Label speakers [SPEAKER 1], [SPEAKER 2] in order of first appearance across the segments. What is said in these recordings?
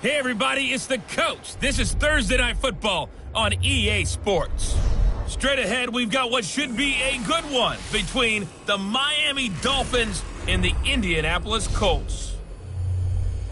[SPEAKER 1] Hey everybody, it's the coach. This is Thursday Night Football on EA Sports. Straight ahead, we've got what should be a good one between the Miami Dolphins and the Indianapolis Colts.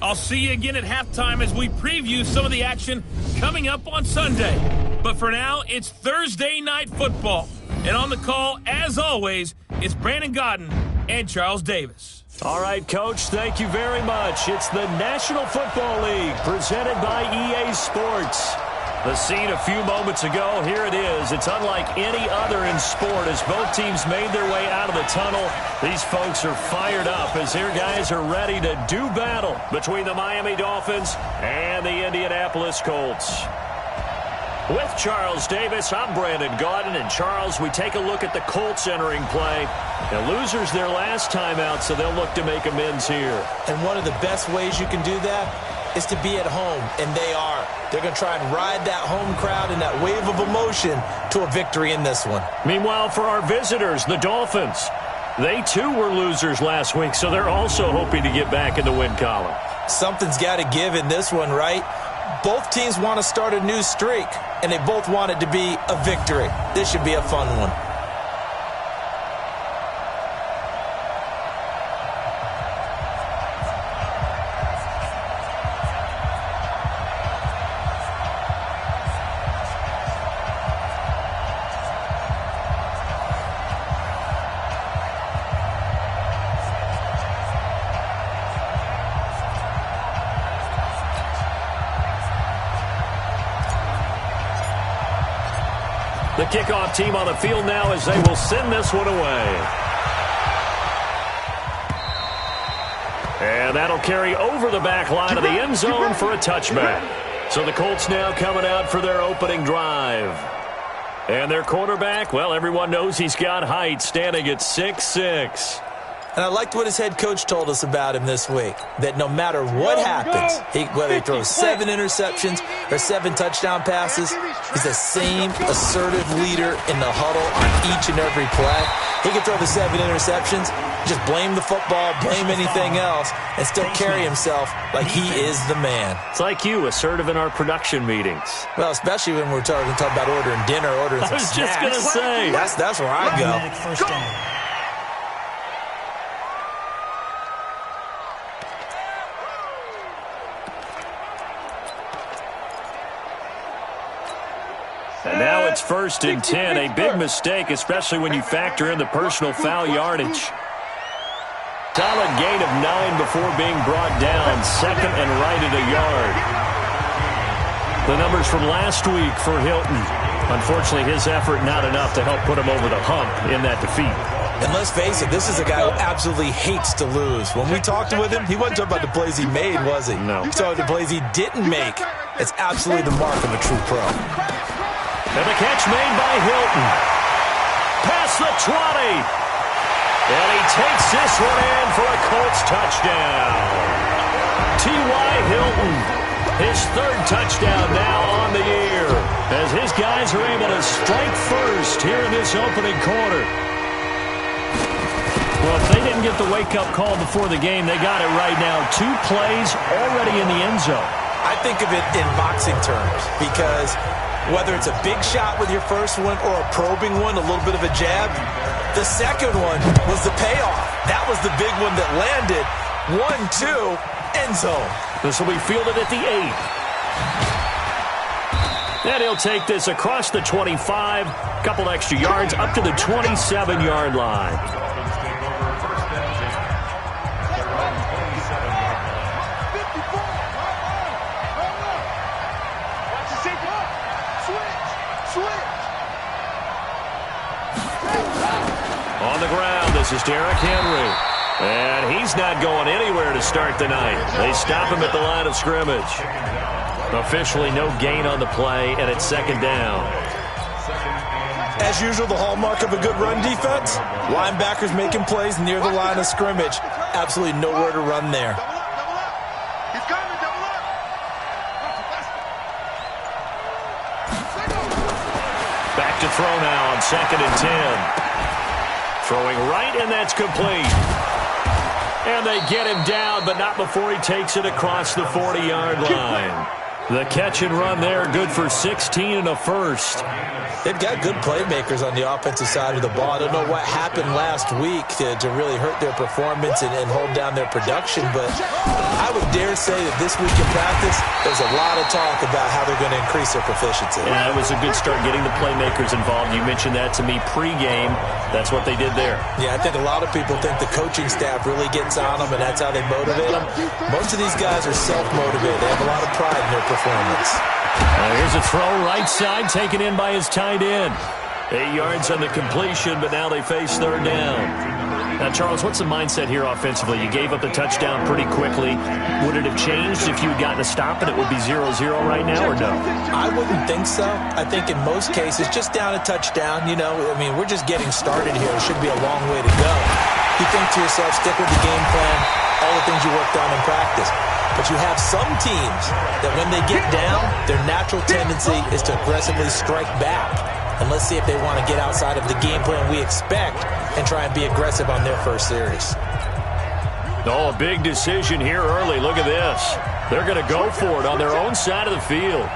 [SPEAKER 1] I'll see you again at halftime as we preview some of the action coming up on Sunday. But for now, it's Thursday Night Football. And on the call, as always, it's Brandon Godden and Charles Davis.
[SPEAKER 2] All right, Coach, thank you very much. It's the National Football League presented by EA Sports. The scene a few moments ago, here it is. It's unlike any other in sport as both teams made their way out of the tunnel. These folks are fired up as their guys are ready to do battle between the Miami Dolphins and the Indianapolis Colts. With Charles Davis, I'm Brandon Godden. And Charles, we take a look at the Colts entering play. Now, losers their last time out, so they'll look to make amends here.
[SPEAKER 3] And one of the best ways you can do that is to be at home, and they are. They're going to try and ride that home crowd and that wave of emotion to a victory in this one.
[SPEAKER 2] Meanwhile, for our visitors, the Dolphins, they too were losers last week, so they're also hoping to get back in the win column.
[SPEAKER 3] Something's got to give in this one, right? Both teams want to start a new streak, and they both want it to be a victory. This should be a fun one.
[SPEAKER 2] The kickoff team on the field now as they will send this one away. And that'll carry over the back line of the end zone for a touchback. So the Colts now coming out for their opening drive. And their quarterback, well, everyone knows he's got height, standing at 6'6".
[SPEAKER 3] And I liked what his head coach told us about him this week, that no matter what happens, whether he throws 7 interceptions or 7 touchdown passes, he's the same assertive leader in the huddle on each and every play. He can throw the 7 interceptions, just blame the football, blame anything else, and still carry himself like he is the man.
[SPEAKER 2] It's like you, assertive in our production meetings.
[SPEAKER 3] Well, especially when we're talking about ordering dinner, ordering some snacks.
[SPEAKER 2] I was just going to say.
[SPEAKER 3] That's where I go.
[SPEAKER 2] And now it's 1st and 10, a big mistake, especially when you factor in the personal foul yardage. Solid gain of 9 before being brought down, 2nd and right at a yard. The numbers from last week for Hilton. Unfortunately, his effort not enough to help put him over the hump in that defeat.
[SPEAKER 3] And let's face it, this is a guy who absolutely hates to lose. When we talked with him, he wasn't talking about the plays he made, was he?
[SPEAKER 2] No.
[SPEAKER 3] He talked about the plays he didn't make. It's absolutely the mark of a true pro.
[SPEAKER 2] And the catch made by Hilton. Past the 20. And he takes this one in for a Colts touchdown. T.Y. Hilton, his 3rd touchdown now on the year, as his guys are able to strike first here in this opening quarter. Well, if they didn't get the wake-up call before the game, they got it right now. 2 plays already in the end zone.
[SPEAKER 3] I think of it in boxing terms because whether it's a big shot with your first one or a probing one, a little bit of a jab, the second one was the payoff. That was the big one that landed. 1-2, end zone.
[SPEAKER 2] This will be fielded at the 8. And he'll take this across the 25, couple extra yards, up to the 27-yard line. On the ground, this is Derrick Henry. And he's not going anywhere to start the night. They stop him at the line of scrimmage. Officially no gain on the play, and it's 2nd down.
[SPEAKER 3] As usual, the hallmark of a good run defense, linebackers making plays near the line of scrimmage. Absolutely nowhere to run there.
[SPEAKER 2] Back to throw now on 2nd and 10. Throwing right, and that's complete. And they get him down, but not before he takes it across the 40-yard line. The catch and run there, good for 16 and a first.
[SPEAKER 3] They've got good playmakers on the offensive side of the ball. I don't know what happened last week to really hurt their performance and hold down their production, but I would dare say that this week in practice, there's a lot of talk about how they're going to increase their proficiency.
[SPEAKER 2] Yeah, it was a good start getting the playmakers involved. You mentioned that to me pregame. That's what they did there.
[SPEAKER 3] Yeah, I think a lot of people think the coaching staff really gets on them, and that's how they motivate them. Most of these guys are self-motivated. They have a lot of pride in their performance.
[SPEAKER 2] Here's a throw right side, taken in by his tight end. 8 yards on the completion, but now they face third down. Now, Charles, what's the mindset here offensively? You gave up the touchdown pretty quickly. Would it have changed if you had gotten a stop and it would be 0-0 right now, or no?
[SPEAKER 3] I wouldn't think so. I think in most cases, just down a touchdown, we're just getting started here. It should be a long way to go. You think to yourself, stick with the game plan, all the things you worked on in practice. But you have some teams that when they get down, their natural tendency is to aggressively strike back. And let's see if they want to get outside of the game plan we expect and try and be aggressive on their first series.
[SPEAKER 2] Oh, a big decision here early. Look at this. They're going to go for it on their own side of the field.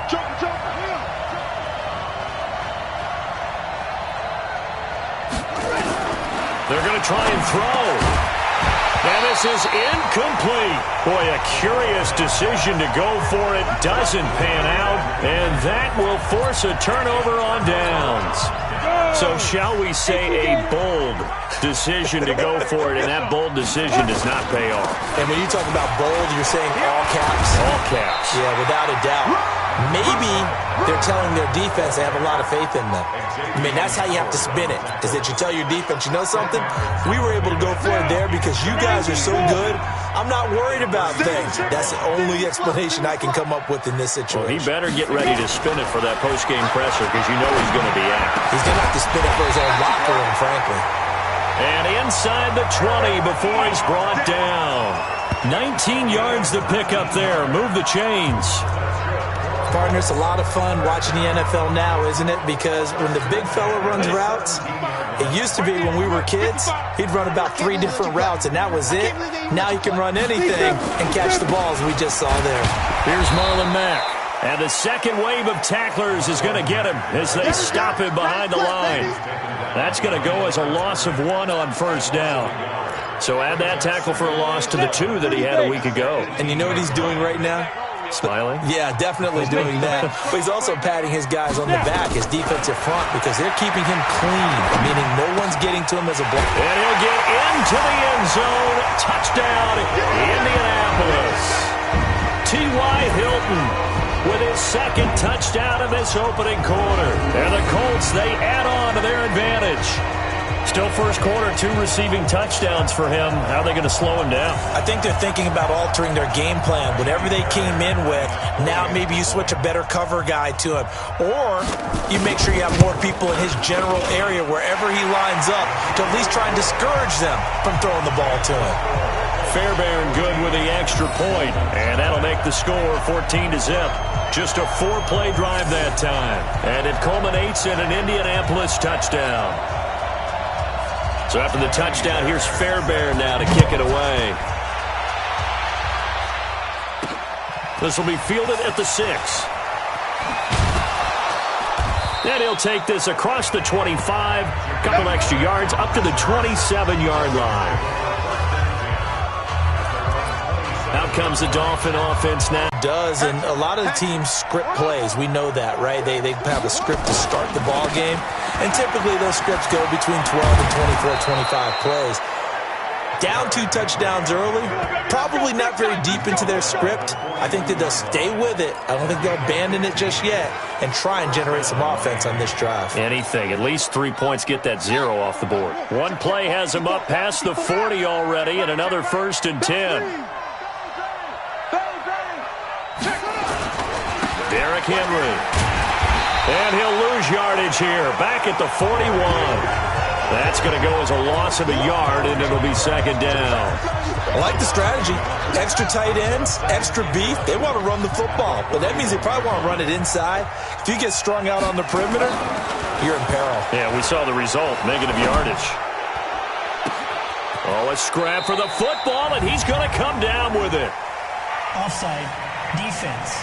[SPEAKER 2] They're going to try and throw. And this is incomplete. Boy, a curious decision to go for it. Doesn't pan out. And that will force a turnover on downs. So shall we say a bold decision to go for it, and that bold decision does not pay off.
[SPEAKER 3] And when you talk about bold, you're saying all caps?
[SPEAKER 2] All caps.
[SPEAKER 3] Yeah, without a doubt. Maybe they're telling their defense they have a lot of faith in them. I mean, that's how you have to spin it, is that you tell your defense, you know something? We were able to go for it there because you guys are so good. I'm not worried about things. That's the only explanation I can come up with in this situation.
[SPEAKER 2] Well, he better get ready to spin it for that post-game presser because you know he's going to be out.
[SPEAKER 3] He's going to have to spin it for his own locker room, frankly.
[SPEAKER 2] And inside the 20 before he's brought down. 19 yards to pick up there. Move the chains.
[SPEAKER 3] Partner, it's a lot of fun watching the NFL now, isn't it? Because when the big fella runs routes, it used to be when we were kids, he'd run about 3 different routes, and that was it. Now he can run anything and catch the balls we just saw there.
[SPEAKER 2] Here's Marlon Mack. And the second wave of tacklers is going to get him as they stop him behind the line. That's going to go as a loss of 1 on first down. So add that tackle for a loss to the 2 that he had a week ago.
[SPEAKER 3] And you know what he's doing right now?
[SPEAKER 2] Smiling?
[SPEAKER 3] Yeah, definitely doing that. But he's also patting his guys on the back, his defensive front, because they're keeping him clean, meaning no one's getting to him as a block.
[SPEAKER 2] And he'll get into the end zone. Touchdown, Indianapolis. T.Y. Hilton with his second touchdown of this opening quarter. And the Colts, they add on to their advantage. Still first quarter, 2 receiving touchdowns for him. How are they going to slow him down?
[SPEAKER 3] I think they're thinking about altering their game plan. Whatever they came in with, now maybe you switch a better cover guy to him. Or you make sure you have more people in his general area wherever he lines up to at least try and discourage them from throwing the ball to him.
[SPEAKER 2] Fairbairn good with the extra point, and that'll make the score 14-0. Just a 4-play drive that time. And it culminates in an Indianapolis touchdown. So after the touchdown, here's Fairbairn now to kick it away. This will be fielded at the 6. And he'll take this across the 25, couple extra yards, up to the 27-yard line. Out comes the Dolphin offense now.
[SPEAKER 3] Does, and a lot of the teams script plays. We know that, right? They have a script to start the ball game, and typically those scripts go between 12 and 24, 25 plays. Down 2 touchdowns early, probably not very deep into their script. I think that they'll stay with it. I don't think they'll abandon it just yet and try and generate some offense on this drive.
[SPEAKER 2] Anything. At least 3 points, get that 0 off the board. One play has them up past the 40 already, and another 1st and 10. Derrick Henry. And he'll lose yardage here. Back at the 41. That's going to go as a loss of a yard, and it'll be 2nd down.
[SPEAKER 3] I like the strategy. Extra tight ends, extra beef. They want to run the football, but that means they probably want to run it inside. If you get strung out on the perimeter, you're in peril.
[SPEAKER 2] Yeah, we saw the result. Negative yardage. Oh, a scrap for the football, and he's going to come down with it.
[SPEAKER 4] Offside. Defense.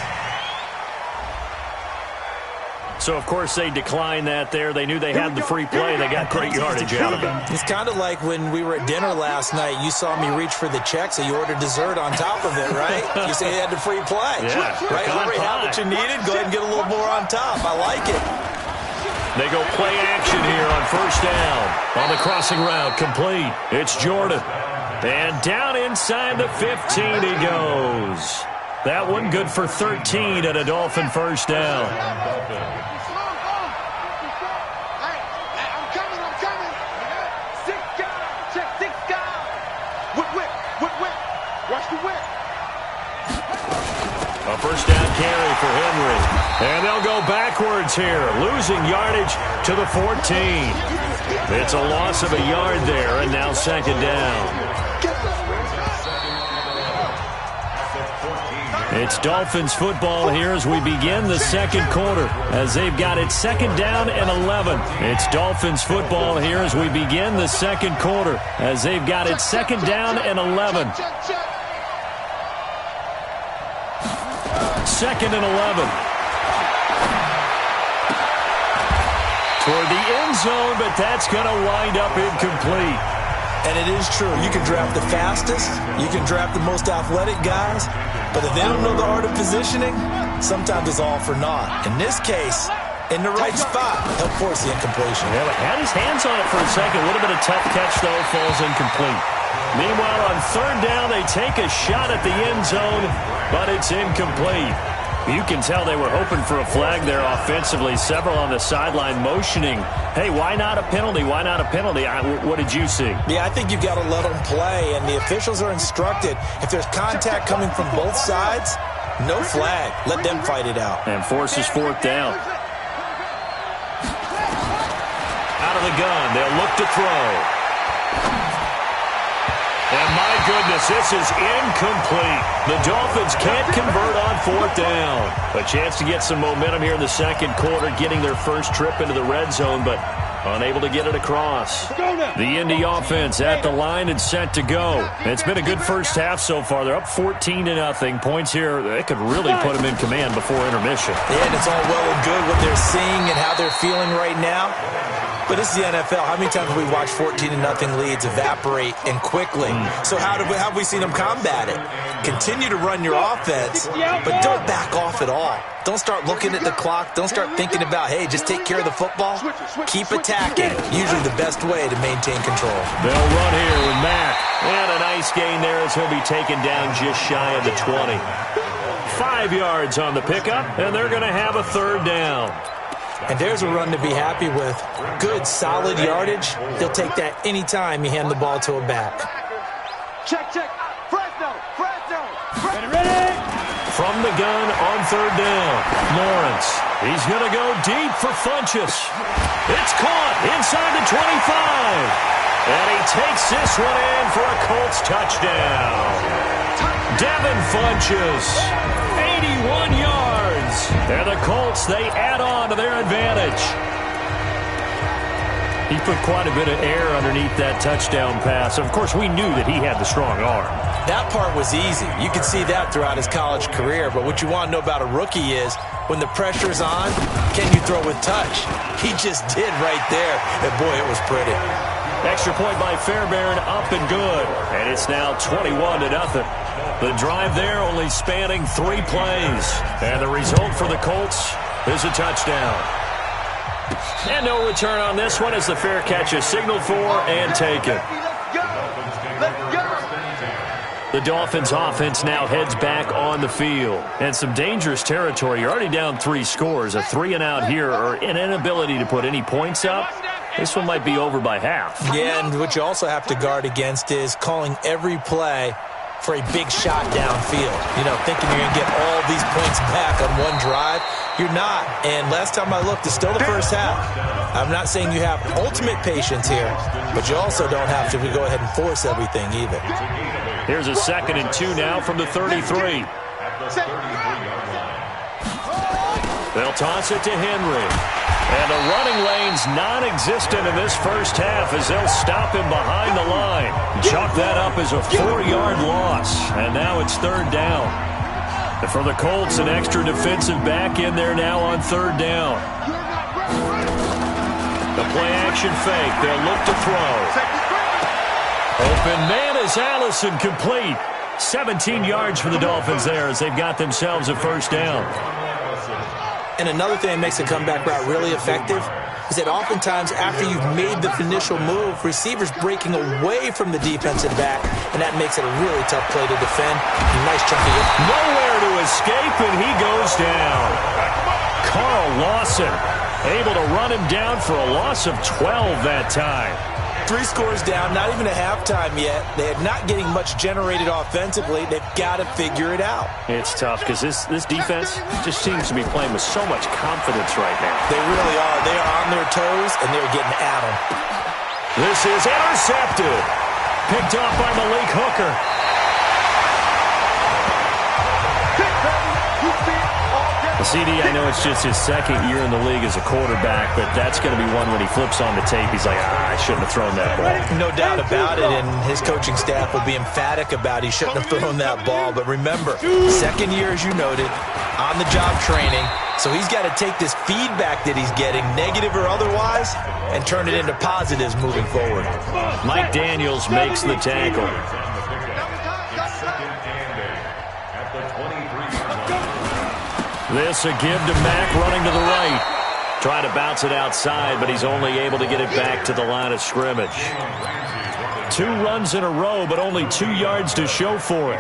[SPEAKER 2] So, of course, they declined that there. They knew they had the free play. They got great yardage out of it.
[SPEAKER 3] It's kind of like when we were at dinner last night. You saw me reach for the check, so you ordered dessert on top of it, right? You say you had the free play.
[SPEAKER 2] Yeah.
[SPEAKER 3] Right? You already have what you needed. Go ahead and get a little more on top. I like it.
[SPEAKER 2] They go play action here on first down. On the crossing route, complete. It's Jordan. And down inside the 15 he goes. That one good for 13 at a Dolphin first down. A first down carry for Henry. And they'll go backwards here, losing yardage to the 14. It's a loss of a yard there, and now second down. It's Dolphins football here as we begin the second quarter, as they've got it second down and 11. It's Dolphins football here as we begin the second quarter, as they've got it second down and 11. Second and 11. Toward the end zone, but that's going to wind up incomplete.
[SPEAKER 3] And it is true. You can draft the fastest. You can draft the most athletic guys. But if they don't know the art of positioning, sometimes it's all for naught. In this case, in the right spot, he'll force the incompletion.
[SPEAKER 2] Yeah, but had his hands on it for a second. Would have been a tough catch, though. Falls incomplete. Meanwhile, on third down, they take a shot at the end zone, but it's incomplete. You can tell they were hoping for a flag there offensively. Several on the sideline motioning, hey, why not a penalty? Why not a penalty? What did you see?
[SPEAKER 3] Yeah, I think you've got to let them play, and the officials are instructed, if there's contact coming from both sides, no flag. Let them fight it out.
[SPEAKER 2] And forces fourth down. Out of the gun, they'll look to throw. And my goodness, this is incomplete. The Dolphins can't convert on fourth down. A chance to get some momentum here in the second quarter, getting their first trip into the red zone, but unable to get it across. The Indy offense at the line and set to go. It's been a good first half so far. They're up 14-0. Points here, they could really put them in command before intermission.
[SPEAKER 3] Yeah, and it's all well and good what they're seeing and how they're feeling right now. But this is the NFL. How many times have we watched 14-0 leads evaporate and quickly? So how have we seen them combat it? Continue to run your offense, but don't back off at all. Don't start looking at the clock. Don't start thinking about, hey, just take care of the football. Keep attacking. Usually the best way to maintain control.
[SPEAKER 2] They'll run here with Mack. And a nice gain there as he'll be taken down just shy of the 20. 5 yards on the pickup, and they're going to have a third down.
[SPEAKER 3] And there's a run to be happy with. Good, solid yardage. He'll take that any time you hand the ball to a back.
[SPEAKER 5] Check. Fresno.
[SPEAKER 2] Ready. From the gun on third down, Lawrence. He's going to go deep for Funchess. It's caught inside the 25. And he takes this one in for a Colts touchdown. Devin Funchess, 81 yards. And the Colts, they add on to their advantage. He put quite a bit of air underneath that touchdown pass. Of course, we knew that he had the strong arm.
[SPEAKER 3] That part was easy. You could see that throughout his college career. But what you want to know about a rookie is when the pressure's on, can you throw with touch? He just did right there. And, boy, it was pretty.
[SPEAKER 2] Extra point by Fairbairn, up and good. And it's now 21-0. The drive there only spanning 3 plays. And the result for the Colts is a touchdown. And no return on this one as the fair catch is signaled for and taken. The Dolphins offense now heads back on the field. And some dangerous territory. You're already down 3 scores. A 3-and-out here or an inability to put any points up. This one might be over by half.
[SPEAKER 3] Yeah, and what you also have to guard against is calling every play for a big shot downfield. You know, thinking you're going to get all these points back on one drive. You're not. And last time I looked, it's still the first half. I'm not saying you have ultimate patience here, but you also don't have to go ahead and force everything either.
[SPEAKER 2] Here's a 2nd and 2 now from the 33. They'll toss it to Henry. And the running lane's non-existent in this first half as they'll stop him behind the line. chalk that up as a 4-yard loss, and now it's third down. And for the Colts, an extra defensive back in there now on third down. The play-action fake. They'll look to throw. Open man is Allison, complete. 17 yards for the Dolphins there as they've got themselves a first down.
[SPEAKER 3] And another thing that makes the comeback route really effective is that oftentimes after you've made the initial move, receivers breaking away from the defensive back, and that makes it a really tough play to defend. Nice chunky hit.
[SPEAKER 2] Nowhere to escape, and he goes down. Carl Lawson able to run him down for a loss of 12 that time.
[SPEAKER 3] 3 scores down, not even a halftime yet. They are not getting much generated offensively. They've got to figure it out.
[SPEAKER 2] It's tough because this defense just seems to be playing with so much confidence right now.
[SPEAKER 3] They really are. They are on their toes, and they're getting at them.
[SPEAKER 2] This is intercepted. Picked off by Malik Hooker. CD, I know it's just his second year in the league as a quarterback, but that's going to be one when he flips on the tape. He's like, I shouldn't have thrown that ball.
[SPEAKER 3] No doubt about it, and his coaching staff will be emphatic about he shouldn't have thrown that ball. But remember, second year, as you noted, on-the-job training, so he's got to take this feedback that he's getting, negative or otherwise, and turn it into positives moving forward.
[SPEAKER 2] Mike Daniels makes the tackle. This a give to Mack running to the right. Trying to bounce it outside, but he's only able to get it back to the line of scrimmage. 2 runs in a row, but only 2 yards to show for it.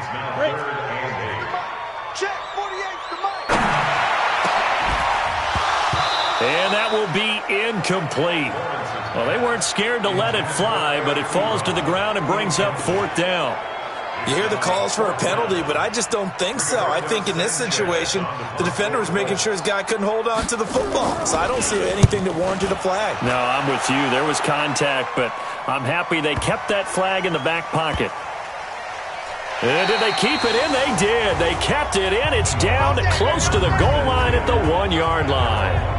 [SPEAKER 2] And that will be incomplete. Well, they weren't scared to let it fly, but it falls to the ground and brings up 4th down.
[SPEAKER 3] You hear the calls for a penalty, but I just don't think so. I think in this situation, the defender was making sure his guy couldn't hold on to the football. So I don't see anything that warranted a flag.
[SPEAKER 2] No, I'm with you. There was contact, but I'm happy they kept that flag in the back pocket. And did they keep it in? They did. They kept it in. It's down close to the goal line at the 1-yard line.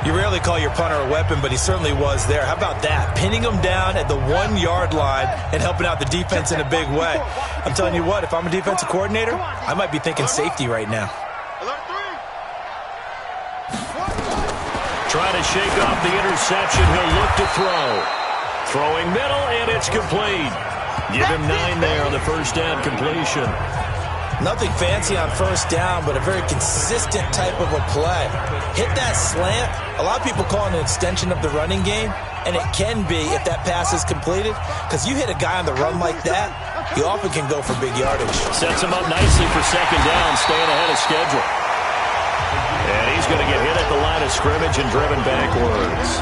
[SPEAKER 3] You rarely call your punter a weapon, but he certainly was there. How about that? Pinning him down at the 1-yard line and helping out the defense in a big way. I'm telling you what, if I'm a defensive coordinator, I might be thinking safety right now.
[SPEAKER 2] Trying to shake off the interception. He'll look to throw. Throwing middle, and it's complete. Give him 9 there on the first down completion.
[SPEAKER 3] Nothing fancy on first down, but a very consistent type of a play. Hit that slant. A lot of people call it an extension of the running game, and it can be if that pass is completed, because you hit a guy on the run like that, you often can go for big yardage.
[SPEAKER 2] Sets him up nicely for second down, staying ahead of schedule. And he's going to get hit at the line of scrimmage and driven backwards.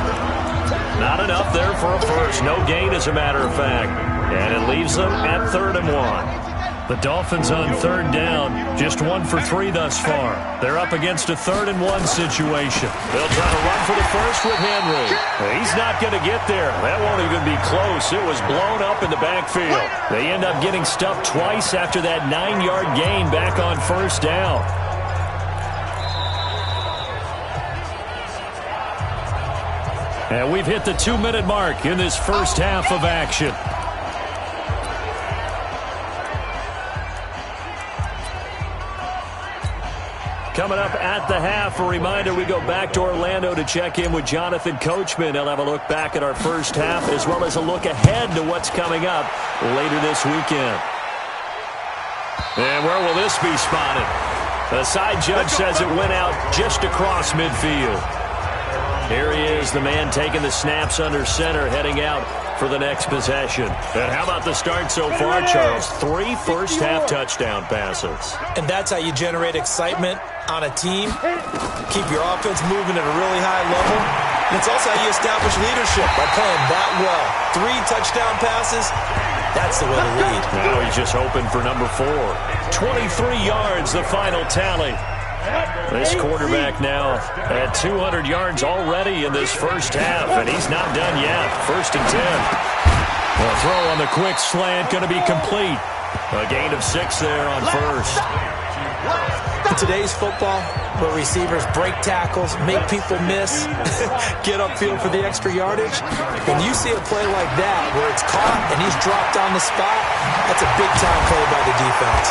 [SPEAKER 2] Not enough there for a first. No gain, as a matter of fact. And it leaves them at 3rd and 1. The Dolphins on 3rd down, just 1 for 3 thus far. They're up against a 3rd and 1 situation. They'll try to run for the first with Henry. He's not going to get there. That won't even be close. It was blown up in the backfield. They end up getting stuffed twice after that 9-yard gain back on first down. And we've hit the 2-minute mark in this first half of action. Coming up at the half, a reminder, we go back to Orlando to check in with Jonathan Coachman. He'll have a look back at our first half as well as a look ahead to what's coming up later this weekend. And where will this be spotted? The side judge says it went out just across midfield. Here he is, the man taking the snaps under center, heading out for the next possession. And how about the start so far, Charles? 3 first-half touchdown passes.
[SPEAKER 3] And that's how you generate excitement on a team. Keep your offense moving at a really high level. And it's also how you establish leadership by playing that well. 3 touchdown passes, that's the way to lead.
[SPEAKER 2] Now he's just hoping for number 4. 23 yards, the final tally. This quarterback now at 200 yards already in this first half, and he's not done yet. 1st and 10. The throw on the quick slant going to be complete. A gain of 6 there on first.
[SPEAKER 3] In today's football, where receivers break tackles, make people miss, get upfield for the extra yardage, when you see a play like that where it's caught and he's dropped on the spot, that's a big-time play by the defense.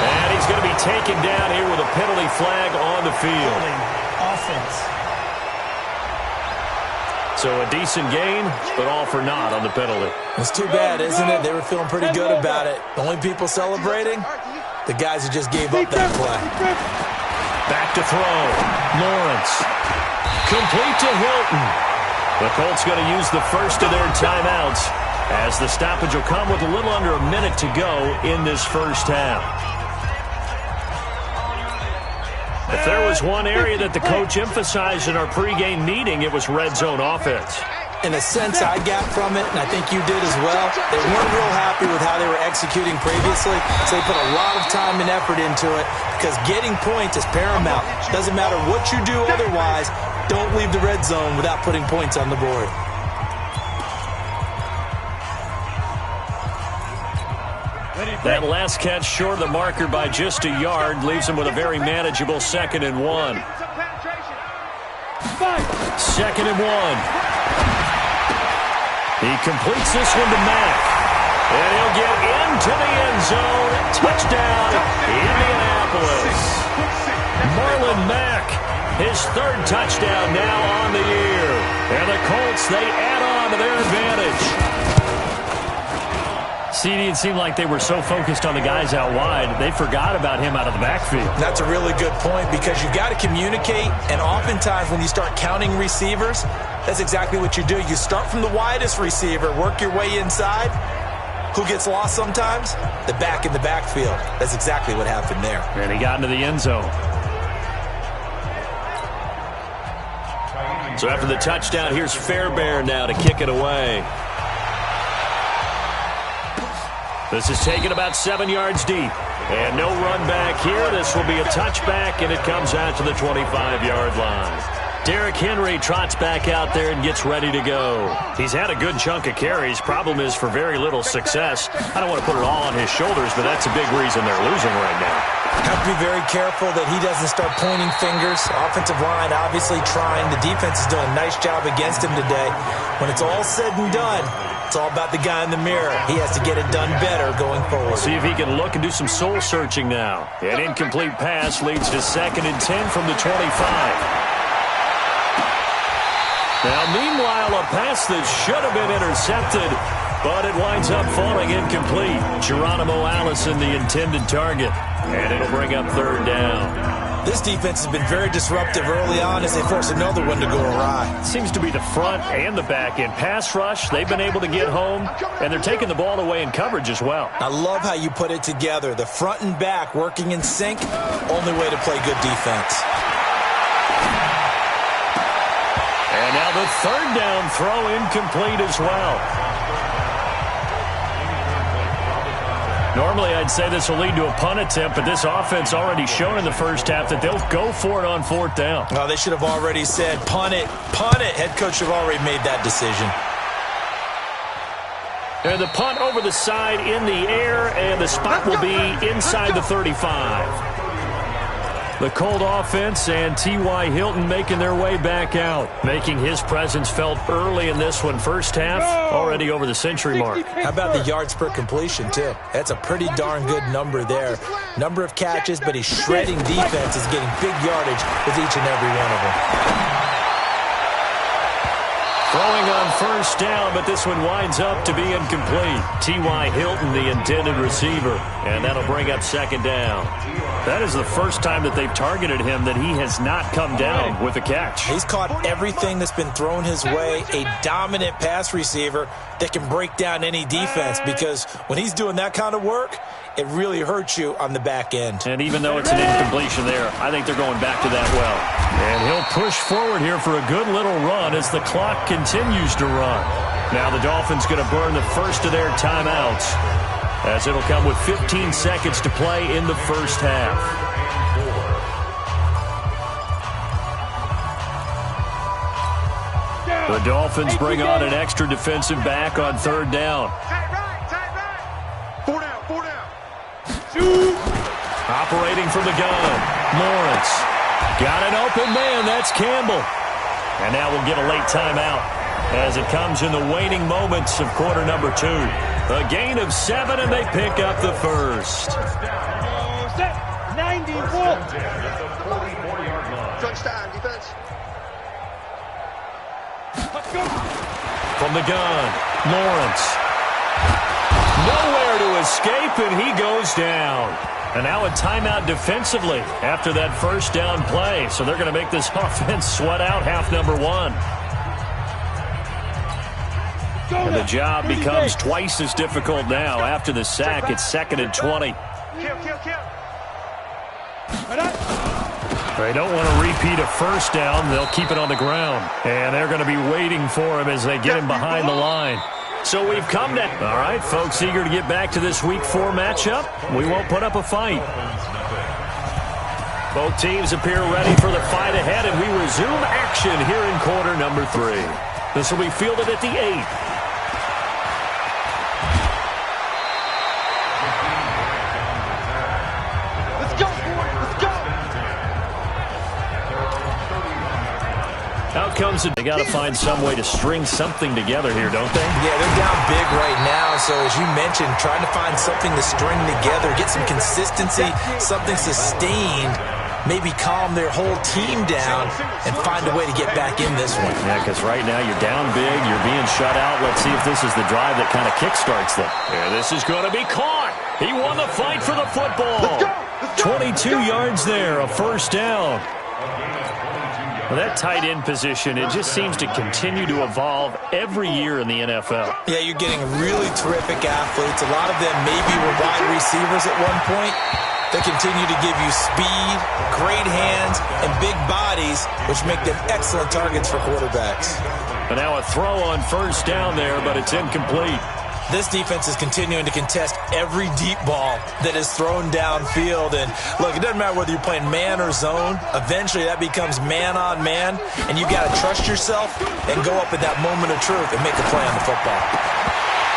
[SPEAKER 2] And he's going to be taken down here with a penalty flag on the field.
[SPEAKER 4] Offense.
[SPEAKER 2] So a decent gain, but all for naught on the penalty.
[SPEAKER 3] It's too bad, isn't it? They were feeling pretty good about it. The only people celebrating, the guys who just gave up that play.
[SPEAKER 2] Back to throw. Lawrence. Complete to Hilton. The Colts going to use the first of their timeouts as the stoppage will come with a little under a minute to go in this first half. If there was one area that the coach emphasized in our pregame meeting, it was red zone offense.
[SPEAKER 3] In a sense, I got from it, and I think you did as well, they weren't real happy with how they were executing previously, so they put a lot of time and effort into it because getting points is paramount. Doesn't matter what you do otherwise, don't leave the red zone without putting points on the board.
[SPEAKER 2] That last catch short of the marker by just a yard leaves him with a very manageable 2nd and 1. 2nd and 1. He completes this one to Mack. And he'll get into the end zone. Touchdown, Indianapolis. Marlon Mack, his 3rd touchdown now on the year. And the Colts, they add on to their advantage. CD, it seemed like they were so focused on the guys out wide, they forgot about him out of the backfield.
[SPEAKER 3] That's a really good point because you've got to communicate, and oftentimes when you start counting receivers, that's exactly what you do. You start from the widest receiver, work your way inside. Who gets lost sometimes? The back in the backfield. That's exactly what happened there.
[SPEAKER 2] And he got into the end zone. So after the touchdown, here's Fairbairn now to kick it away. This is taken about 7 yards deep. And no run back here. This will be a touchback, and it comes out to the 25-yard line. Derrick Henry trots back out there and gets ready to go. He's had a good chunk of carries. Problem is for very little success. I don't want to put it all on his shoulders, but that's a big reason they're losing right now.
[SPEAKER 3] Have to be very careful that he doesn't start pointing fingers. Offensive line obviously trying. The defense is doing a nice job against him today. When it's all said and done, it's all about the guy in the mirror. He has to get it done better going forward.
[SPEAKER 2] See if he can look and do some soul searching now. An incomplete pass leads to 2nd and 10 from the 25. Now, meanwhile, a pass that should have been intercepted, but it winds up falling incomplete. Geronimo Allison, the intended target, and it'll bring up 3rd down.
[SPEAKER 3] This defense has been very disruptive early on as they force another one to go awry.
[SPEAKER 2] Seems to be the front and the back end. Pass rush, they've been able to get home, and they're taking the ball away in coverage as well.
[SPEAKER 3] I love how you put it together. The front and back working in sync, only way to play good defense.
[SPEAKER 2] And now the 3rd down throw incomplete as well. Normally, I'd say this will lead to a punt attempt, but this offense already shown in the first half that they'll go for it on 4th down.
[SPEAKER 3] No, they should have already said, punt it, punt it. Head coach should have already made that decision.
[SPEAKER 2] And the punt over the side in the air, and the spot will be inside the 35. The Colt offense and T.Y. Hilton making their way back out, making his presence felt early in this one. First half, already over the century mark.
[SPEAKER 3] How about the yards per completion, too? That's a pretty darn good number there. Number of catches, but he's shredding defense, is getting big yardage with each and every one of them.
[SPEAKER 2] Throwing on 1st down, but this one winds up to be incomplete. T.Y. Hilton, the intended receiver, and that'll bring up 2nd down. That is the first time that they've targeted him that he has not come down with a catch.
[SPEAKER 3] He's caught everything that's been thrown his way. A dominant pass receiver that can break down any defense because when he's doing that kind of work, it really hurts you on the back end.
[SPEAKER 2] And even though it's an incompletion there, I think they're going back to that well. And he'll push forward here for a good little run as the clock continues to run. Now the Dolphins going to burn the first of their timeouts, as it'll come with 15 seconds to play in the first half. The Dolphins bring on an extra defensive back on 3rd down.
[SPEAKER 5] Tight right.
[SPEAKER 2] 4 down. Operating waiting from the gun. Lawrence. Got an open man. That's Campbell. And now we'll get a late timeout as it comes in the waning moments of quarter number 2. A gain of 7, and they pick up the first.
[SPEAKER 5] 91. Touchdown, defense.
[SPEAKER 2] From the gun, Lawrence. Nowhere to escape, and he goes down. And now a timeout defensively after that first down play. So they're going to make this offense sweat out half number 1. And the job becomes twice as difficult now after the sack. It's 2nd and 20. They don't want to repeat a first down. They'll keep it on the ground. And they're going to be waiting for him as they get him behind the line. So we've come to... All right, folks, eager to get back to this Week 4 matchup. We won't put up a fight. Both teams appear ready for the fight ahead, and we resume action here in quarter number 3. This will be fielded at the 8. Out comes it. They got to find some way to string something together here, don't they?
[SPEAKER 3] Yeah, they're down big right now. So as you mentioned, trying to find something to string together, get some consistency, something sustained, maybe calm their whole team down and find a way to get back in this one.
[SPEAKER 2] Yeah, because right now you're down big, you're being shut out. Let's see if this is the drive that kind of kickstarts them. Yeah, this is going to be caught. He won the fight for the football. 22 yards there, a first down. Well, that tight end position, it just seems to continue to evolve every year in the NFL.
[SPEAKER 3] Yeah, you're getting really terrific athletes. A lot of them maybe were wide receivers at one point. They continue to give you speed, great hands, and big bodies, which make them excellent targets for quarterbacks.
[SPEAKER 2] And now a throw on first down there, but it's incomplete.
[SPEAKER 3] This defense is continuing to contest every deep ball that is thrown downfield. And look, it doesn't matter whether you're playing man or zone. Eventually that becomes man on man, and you got to trust yourself and go up at that moment of truth and make a play on the football.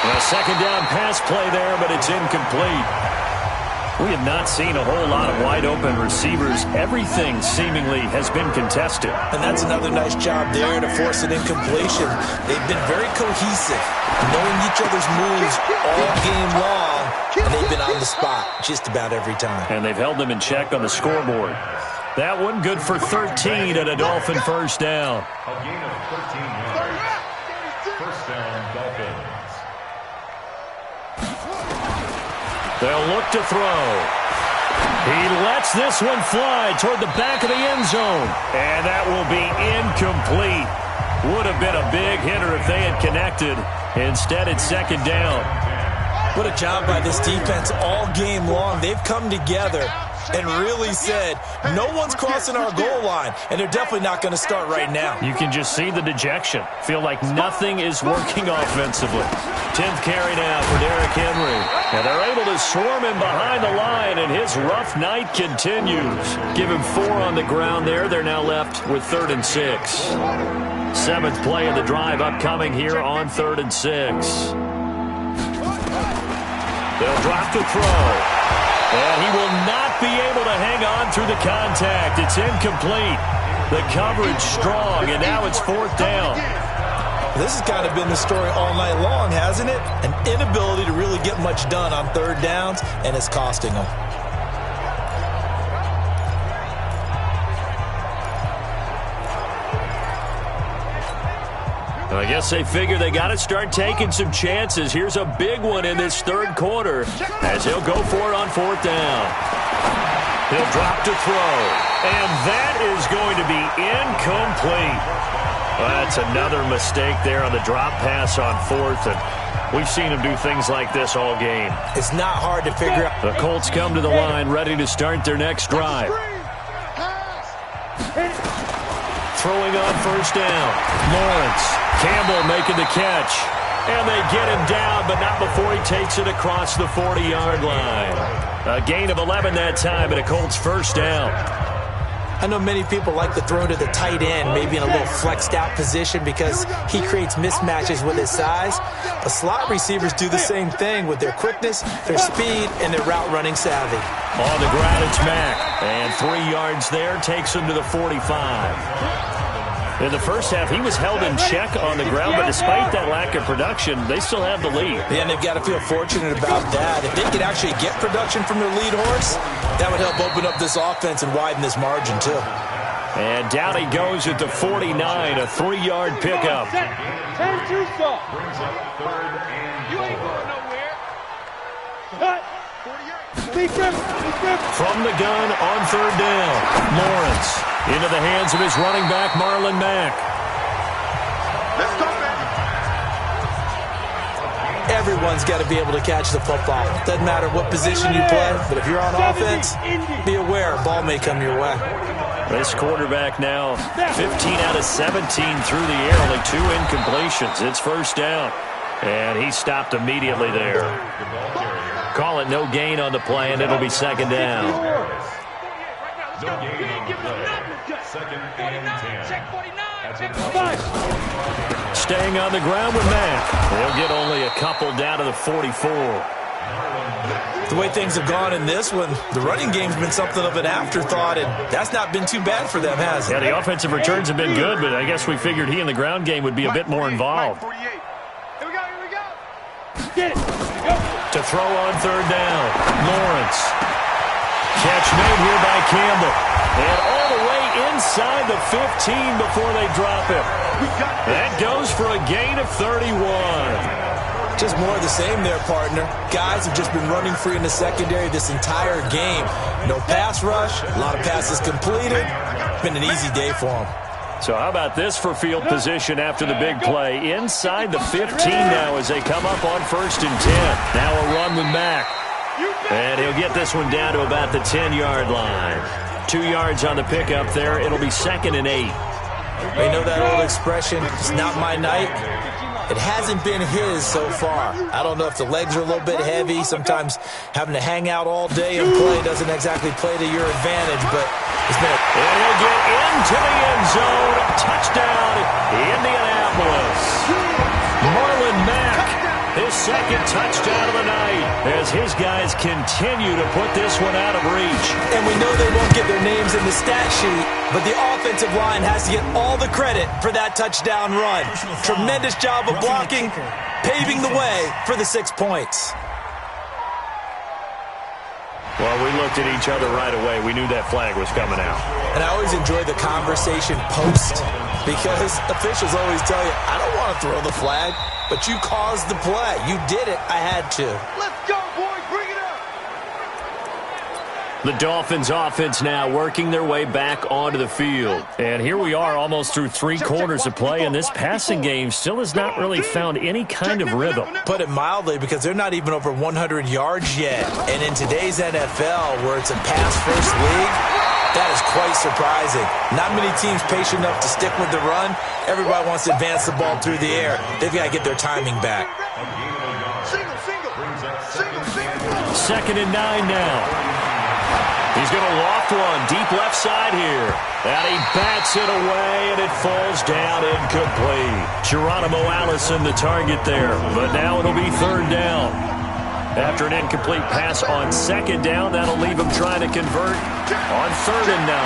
[SPEAKER 2] A second down pass play there, but it's incomplete. We have not seen a whole lot of wide-open receivers. Everything seemingly has been contested.
[SPEAKER 3] And that's another nice job there to force an incompletion. They've been very cohesive, knowing each other's moves all game long, and they've been on the spot just about every time.
[SPEAKER 2] And they've held them in check on the scoreboard. That one good for 13 at a Dolphin first down.
[SPEAKER 6] A gain of 13 yards. First down, Dolphins.
[SPEAKER 2] They'll look to throw. He lets this one fly toward the back of the end zone. And that will be incomplete. Would have been a big hitter if they had connected. Instead, it's second down.
[SPEAKER 3] What a job by this defense all game long. They've come together and really said, no one's crossing our goal line, and they're definitely not going to start right now.
[SPEAKER 2] You can just see the dejection. Feel like nothing is working offensively. 10th carry now for Derrick Henry. And they're able to swarm him behind the line, and his rough night continues. Give him 4 on the ground there. They're now left with 3rd and 6. 7th play of the drive upcoming here on 3rd and 6. They'll drop to throw. And he will not be able to hang on through the contact. It's incomplete. The coverage strong, and now it's 4th down.
[SPEAKER 3] This has kind of been the story all night long, hasn't it? An inability to really get much done on 3rd downs, and it's costing them.
[SPEAKER 2] I guess they figure they got to start taking some chances. Here's a big one in this 3rd quarter as he'll go for it on 4th down. He'll drop to throw, and that is going to be incomplete. That's another mistake there on the drop pass on 4th, and we've seen him do things like this all game.
[SPEAKER 3] It's not hard to figure out.
[SPEAKER 2] The Colts come to the line ready to start their next drive. Throwing on first down. Lawrence. Campbell making the catch. And they get him down, but not before he takes it across the 40-yard line. A gain of 11 that time, and a Colts first down.
[SPEAKER 3] I know many people like to throw to the tight end, maybe in a little flexed out position because he creates mismatches with his size. But slot receivers do the same thing with their quickness, their speed, and their route running savvy.
[SPEAKER 2] On the ground, it's Mack. And 3 yards there takes him to the 45. In the first half, he was held in check on the ground, but despite that lack of production, they still have the lead.
[SPEAKER 3] Yeah, and they've got to feel fortunate about that. If they could actually get production from their lead horse, that would help open up this offense and widen this margin, too.
[SPEAKER 2] And down he goes at the 49, a 3-yard pickup.
[SPEAKER 5] Turn too soft.
[SPEAKER 6] Brings up 3rd and
[SPEAKER 5] You ain't
[SPEAKER 6] goal.
[SPEAKER 5] going nowhere. Cut. 40 yards.
[SPEAKER 2] From the gun on 3rd down, Lawrence into the hands of his running back, Marlon Mack.
[SPEAKER 5] Let's go, man.
[SPEAKER 3] Everyone's got to be able to catch the football. Doesn't matter what position you play, but if you're on offense, be aware a ball may come your way.
[SPEAKER 2] This quarterback now 15 out of 17 through the air, only 2 incompletions. It's 1st down, and he stopped immediately there. Call it no gain on the play, and it'll be 2nd down.
[SPEAKER 6] No gain on the play. 2nd and 10.
[SPEAKER 2] Staying on the ground with Mack. They'll get only a couple down to the 44.
[SPEAKER 3] The way things have gone in this one, the running game's been something of an afterthought, and that's not been too bad for them, has it?
[SPEAKER 2] Yeah, the offensive returns have been good, but I guess we figured he in the ground game would be a bit more involved.
[SPEAKER 5] Here we go. Get it. Go.
[SPEAKER 2] To throw on 3rd down, Lawrence. Catch made here by Campbell. And all the way inside the 15 before they drop him. That goes for a gain of 31.
[SPEAKER 3] Just more of the same there, partner. Guys have just been running free in the secondary this entire game. No pass rush, a lot of passes completed. Been an easy day for them.
[SPEAKER 2] So how about this for field position after the big play? Inside the 15 now as they come up on 1st and 10. Now a run with Mack. And he'll get this one down to about the 10-yard line. 2 yards on the pickup there. It'll be 2nd and 8.
[SPEAKER 3] You know that old expression, it's not my night? It hasn't been his so far. I don't know if the legs are a little bit heavy. Sometimes having to hang out all day and play doesn't exactly play to your advantage, but it's been
[SPEAKER 2] And he'll get into the end zone. Touchdown, Indianapolis. Marlon Mack, his 2nd touchdown of the night as his guys continue to put this one out of reach.
[SPEAKER 3] And we know they won't get their names in the stat sheet, but the offensive line has to get all the credit for that touchdown run. Tremendous job of blocking, paving the way for the 6 points.
[SPEAKER 2] Well, we looked at each other right away. We knew that flag was coming out.
[SPEAKER 3] And I always enjoy the conversation post because officials always tell you, I don't want to throw the flag, but you caused the play. You did it. I had to.
[SPEAKER 5] Let's go, boys. Bring it up.
[SPEAKER 2] The Dolphins offense now working their way back onto the field. And here we are almost through 3 quarters of play, and this passing game still has not really found any kind of rhythm.
[SPEAKER 3] Put it mildly, because they're not even over 100 yards yet. And in today's NFL, where it's a pass-first league, that is quite surprising. Not many teams patient enough to stick with the run. Everybody wants to advance the ball through the air. They've got to get their timing back.
[SPEAKER 5] Single.
[SPEAKER 2] 2nd and 9 now. He's going to loft one deep left side here. And he bats it away, and it falls down incomplete. Geronimo Allison the target there. But now it'll be 3rd down. After an incomplete pass on 2nd down, that'll leave him trying to convert on 3rd and 9.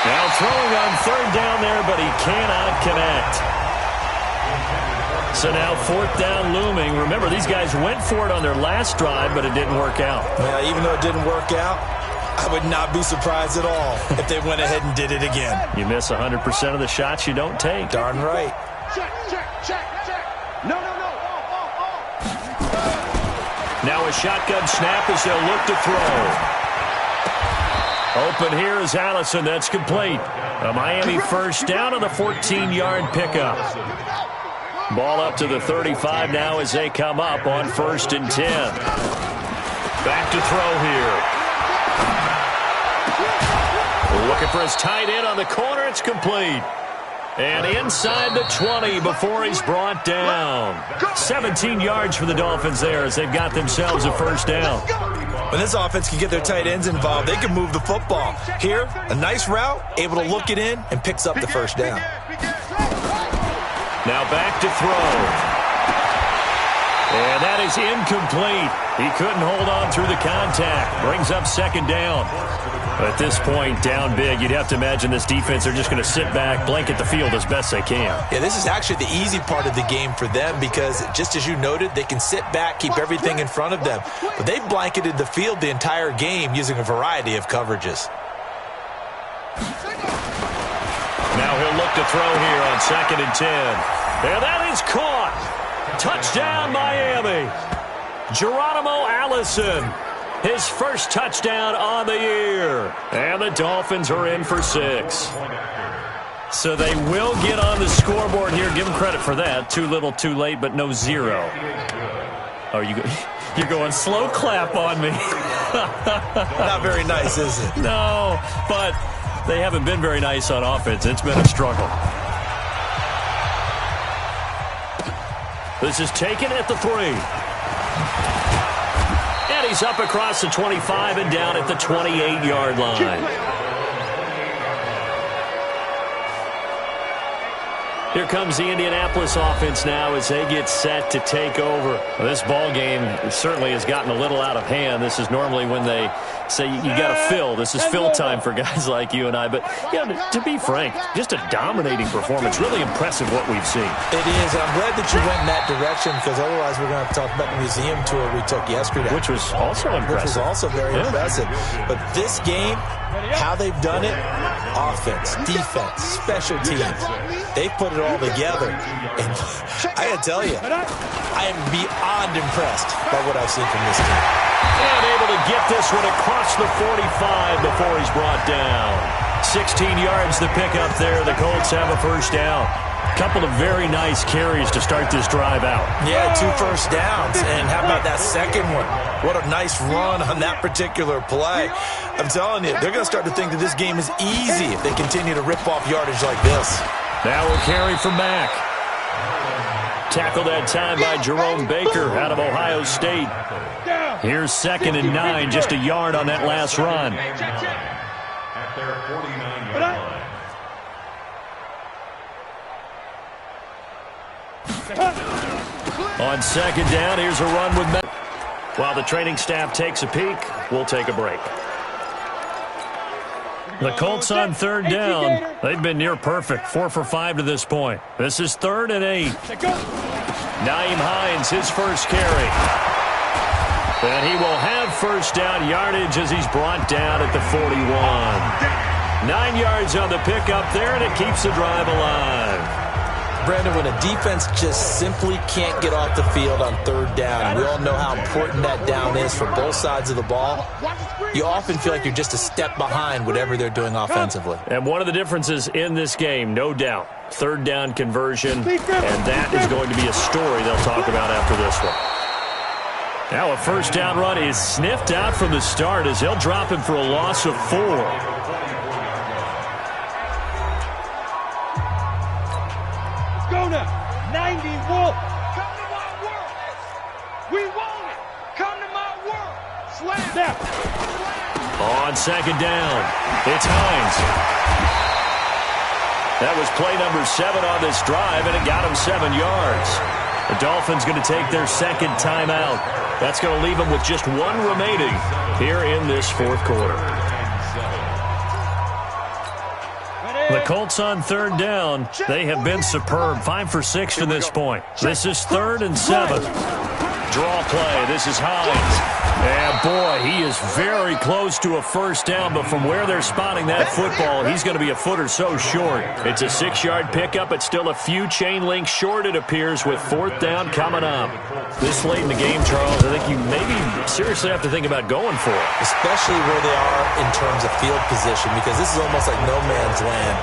[SPEAKER 2] Now throwing on 3rd down there, but he cannot connect. So now 4th down looming. Remember, these guys went for it on their last drive, but it didn't work out.
[SPEAKER 3] Yeah, even though it didn't work out, I would not be surprised at all if they went ahead and did it again.
[SPEAKER 2] You miss 100% of the shots you don't take.
[SPEAKER 3] Darn right.
[SPEAKER 5] Check. No.
[SPEAKER 2] Now a shotgun snap as they'll look to throw. Open here is Allison. That's complete. A Miami 1st down on the 14-yard pickup. Ball up to the 35 now as they come up on 1st and 10. Back to throw here. Looking for his tight end on the corner. It's complete. And inside the 20 before he's brought down. 17 yards for the Dolphins there as they've got themselves a first down.
[SPEAKER 3] When this offense can get their tight ends involved, they can move the football. Here, a nice route, able to look it in, and picks up the first down.
[SPEAKER 2] Now back to throw. And that is incomplete. He couldn't hold on through the contact. Brings up second down. At this point, down big, you'd have to imagine this defense are just going to sit back, blanket the field as best they can.
[SPEAKER 3] Yeah, this is actually the easy part of the game for them because, just as you noted, they can sit back, keep everything in front of them. But they've blanketed the field the entire game using a variety of coverages.
[SPEAKER 2] Now he'll look to throw here on 2nd and 10. And that is caught. Touchdown, Miami. Geronimo Allison, his first touchdown on the year. And the Dolphins are in for 6. So they will get on the scoreboard here. Give them credit for that. Too little, too late, but no 0. Oh, you're going slow clap on me.
[SPEAKER 3] Not very nice, is it?
[SPEAKER 2] No, but they haven't been very nice on offense. It's been a struggle. This is taken at the 3. And he's up across the 25 and down at the 28-yard line. Here comes the Indianapolis offense now as they get set to take over. This ball game certainly has gotten a little out of hand. This is normally when they say you got to fill. This is fill time for guys like you and I. But yeah, to be frank, just a dominating performance. Really impressive what we've seen.
[SPEAKER 3] It is. I'm glad that you went in that direction because otherwise we're going to have to talk about the museum tour we took yesterday.
[SPEAKER 2] Which was also impressive.
[SPEAKER 3] Which was also very impressive. But this game, how they've done it, offense, defense, special teams, they put it all together. And I got to tell you, I am beyond impressed by what I've seen from this team.
[SPEAKER 2] And able to get this one across the 45 before he's brought down. 16 yards to pick up there. The Colts have a first down. Couple of very nice carries to start this drive out.
[SPEAKER 3] Yeah, 2 first downs. And how about that second one? What a nice run on that particular play. I'm telling you, they're going to start to think that this game is easy if they continue to rip off yardage like this.
[SPEAKER 2] Now we'll carry from Mack. Tackled that time by Jerome Baker out of Ohio State. Here's 2nd and 9, just a yard on that last run.
[SPEAKER 6] At their 49-yard line.
[SPEAKER 2] On 2nd down, here's a run with Mack. While the training staff takes a peek, we'll take a break. The Colts on 3rd down. They've been near perfect, 4 for 5 to this point. This is 3rd and 8. Nyheim Hines, his first carry. And he will have first down yardage as he's brought down at the 41. 9 yards on the pickup there, and it keeps the drive alive.
[SPEAKER 3] Brandon, when a defense just simply can't get off the field on 3rd down, and we all know how important that down is for both sides of the ball, you often feel like you're just a step behind whatever they're doing offensively.
[SPEAKER 2] And one of the differences in this game, no doubt, 3rd down conversion, and that is going to be a story they'll talk about after this one. Now a first down run is sniffed out from the start as they'll drop him for a loss of 4.
[SPEAKER 5] Go now. 90 Wolf. Come to my world. We want it. Come to my world. Slam down.
[SPEAKER 2] On 2nd down, it's Hines. That was play number 7 on this drive, and it got him 7 yards. The Dolphins going to take their 2nd timeout. That's going to leave them with just 1 remaining here in this 4th quarter. The Colts on 3rd down. They have been superb. 5 for 6 to this point. This is 3rd and 7. Draw play. This is Hines. And, boy, he is very close to a first down, but from where they're spotting that football, he's going to be a foot or so short. It's a 6-yard pickup. It's still a few chain links short, it appears, with 4th down coming up. This late in the game, Charles, I think you maybe seriously have to think about going for it.
[SPEAKER 3] Especially where they are in terms of field position, because this is almost like no man's land.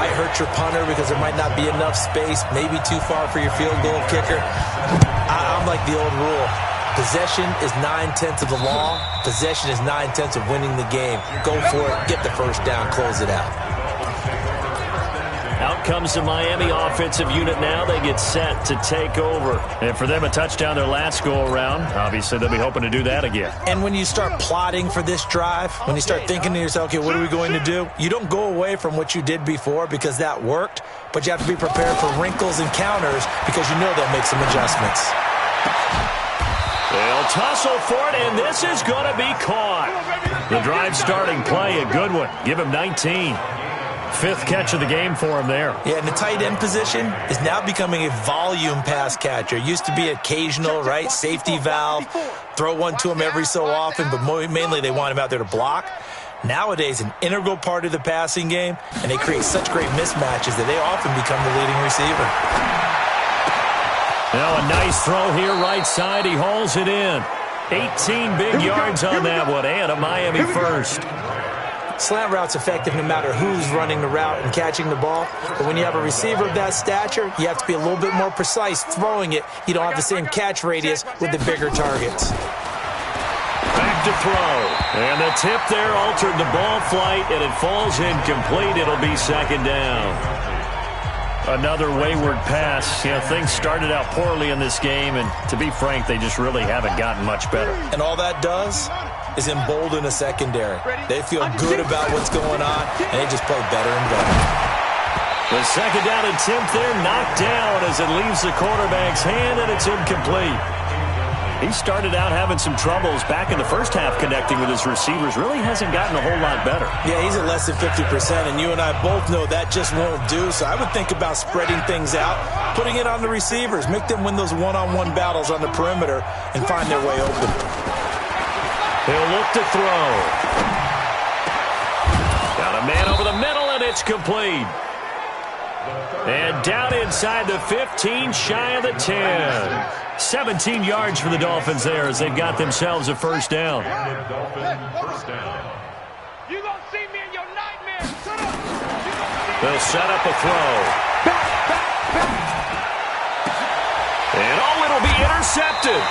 [SPEAKER 3] Might hurt your punter because there might not be enough space, maybe too far for your field goal kicker. I'm like the old rule. Possession is 9/10 of the law. Possession is 9/10 of winning the game. Go for it. Get the first down. Close it out.
[SPEAKER 2] Out comes the Miami offensive unit now. They get set to take over. And for them, a touchdown their last go-around. Obviously, they'll be hoping to do that again.
[SPEAKER 3] And when you start plotting for this drive, when you start thinking to yourself, okay, what are we going to do? You don't go away from what you did before because that worked, but you have to be prepared for wrinkles and counters because you know they'll make some adjustments.
[SPEAKER 2] They'll tussle for it, and this is going to be caught. The drive starting play, a good one. Give him 19. Fifth catch of the game for him there.
[SPEAKER 3] Yeah, and the tight end position is now becoming a volume pass catcher. It used to be occasional, right, safety valve, throw one to him every so often, but mainly they want him out there to block. Nowadays, an integral part of the passing game, and they create such great mismatches that they often become the leading receiver.
[SPEAKER 2] Now a nice throw here right side. He hauls it in. 18 big yards on that one, and a Miami first.
[SPEAKER 3] Slant route's effective no matter who's running the route and catching the ball. But when you have a receiver of that stature, you have to be a little bit more precise throwing it. You don't have the same catch radius with the bigger targets.
[SPEAKER 2] Back to throw. And the tip there altered the ball flight, and it falls incomplete. It'll be second down. Another wayward pass. You know, things started out poorly in this game, and to be frank, they just really haven't gotten much better.
[SPEAKER 3] And all that does is embolden a secondary. They feel good about what's going on, and they just play better and better.
[SPEAKER 2] The second down attempt there knocked down as it leaves the quarterback's hand, and it's incomplete. He started out having some troubles back in the first half connecting with his receivers. Really hasn't gotten a whole lot better.
[SPEAKER 3] Yeah, he's at less than 50%, and you and I both know that just won't do. So I would think about spreading things out, putting it on the receivers, make them win those one-on-one battles on the perimeter and find their way open.
[SPEAKER 2] He'll look to throw. Got a man over the middle, and it's complete. And down inside the 15, shy of the 10. 17 yards for the Dolphins there as they've got themselves a first down. They'll set up a throw. And it'll be intercepted.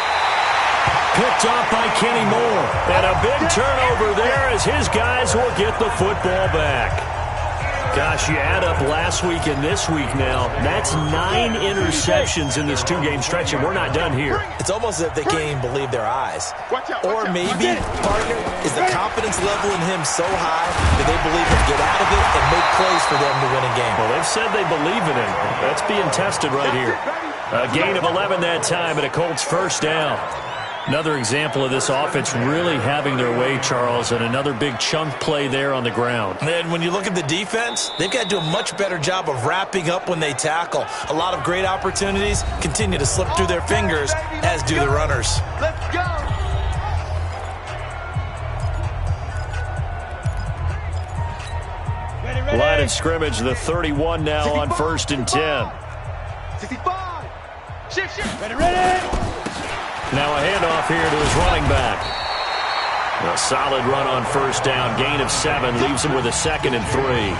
[SPEAKER 2] Picked off by Kenny Moore. And a big turnover there as his guys will get the football back. Gosh, you add up last week and this week now, that's 9 interceptions in this two-game stretch, and we're not done here.
[SPEAKER 3] It's almost as if they can't even believe their eyes. Or maybe, partner, is the confidence level in him so high that they believe he'll get out of it and make plays for them to win a game.
[SPEAKER 2] Well, they've said they believe in him. That's being tested right here. A gain of 11 that time, and a Colts first down. Another example of this offense really having their way, Charles, and another big chunk play there on the ground.
[SPEAKER 3] And when you look at the defense, they've got to do a much better job of wrapping up when they tackle. A lot of great opportunities continue to slip through their fingers, as do the runners.
[SPEAKER 5] Let's go.
[SPEAKER 2] Line of scrimmage, the 31 now on 1st and 10.
[SPEAKER 5] 65. Shift. Ready.
[SPEAKER 2] Now a handoff here to his running back. A solid run on first down. Gain of 7 leaves him with a 2nd and 3.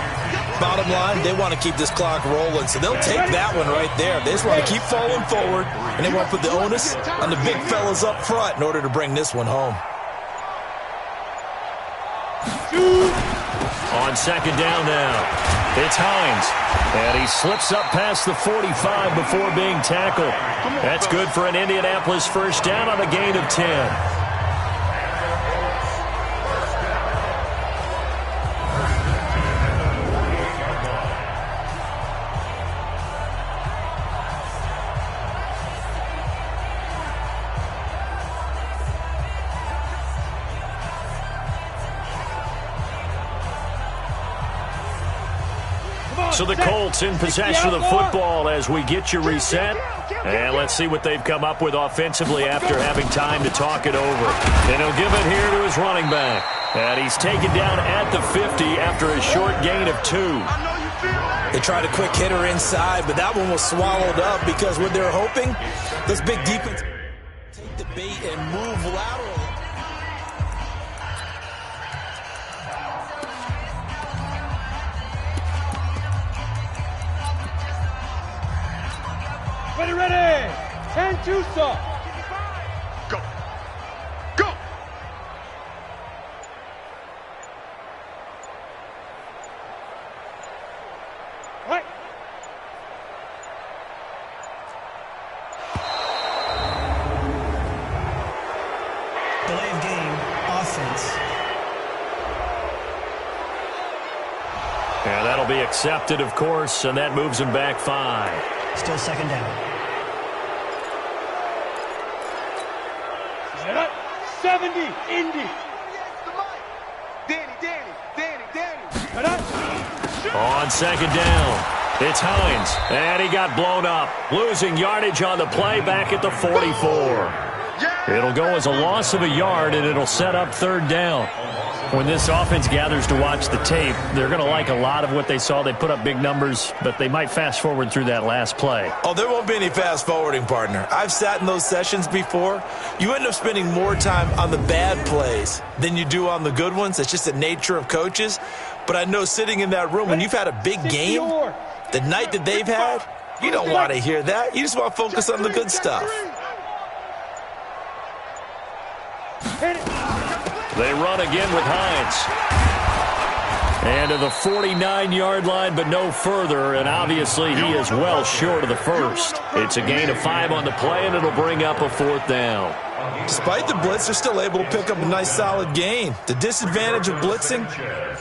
[SPEAKER 3] Bottom line, they want to keep this clock rolling, so they'll take that one right there. They just want to keep falling forward, and they want to put the onus on the big fellas up front in order to bring this one home.
[SPEAKER 2] On second down now, it's Hines. And he slips up past the 45 before being tackled. That's good for an Indianapolis first down on a gain of 10. So the Colts in possession of the football as we get you reset. And let's see what they've come up with offensively after having time to talk it over. And he'll give it here to his running back. And he's taken down at the 50 after a short gain of 2.
[SPEAKER 3] They tried a quick hitter inside, but that one was swallowed up because what they're hoping, this big defense take the bait and move laterally.
[SPEAKER 5] Ready. 10-2 stop. Go. Go. Right.
[SPEAKER 4] Delay of game, offense.
[SPEAKER 2] And that'll be accepted, of course, and that moves him back 5.
[SPEAKER 4] Still second down.
[SPEAKER 5] 70, Indy.
[SPEAKER 2] On second down, it's Hines, and he got blown up, losing yardage on the play back at the 44. It'll go as a loss of a yard, and it'll set up third down. When this offense gathers to watch the tape, they're going to like a lot of what they saw. They put up big numbers, but they might fast forward through that last play.
[SPEAKER 3] Oh, there won't be any fast forwarding, partner. I've sat in those sessions before. You end up spending more time on the bad plays than you do on the good ones. It's just the nature of coaches. But I know sitting in that room, when you've had a big game, the night that they've had, you don't want to hear that. You just want to focus on the good stuff.
[SPEAKER 2] They run again with Hines. And to the 49-yard line, but no further, and obviously he is well short of the first. It's a gain of 5 on the play, and it'll bring up a 4th down.
[SPEAKER 3] Despite the blitz, they're still able to pick up a nice, solid gain. The disadvantage of blitzing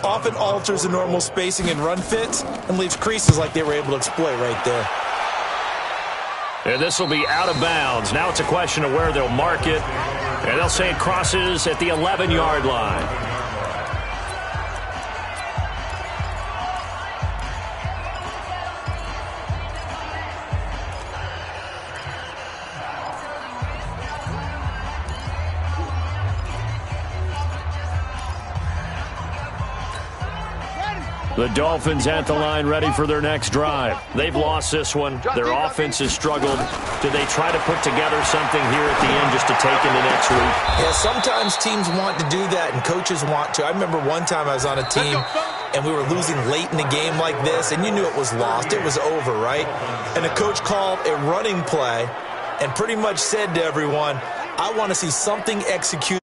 [SPEAKER 3] often alters the normal spacing and run fits and leaves creases like they were able to exploit right there.
[SPEAKER 2] And this will be out of bounds. Now it's a question of where they'll mark it. And they'll say it crosses at the 11-yard line. The Dolphins at the line, ready for their next drive. They've lost this one. Their offense has struggled. Do they try to put together something here at the end just to take into next week?
[SPEAKER 3] Yeah, sometimes teams want to do that and coaches want to. I remember one time I was on a team and we were losing late in a game like this, and you knew it was lost. It was over, right? And the coach called a running play and pretty much said to everyone, I want to see something executed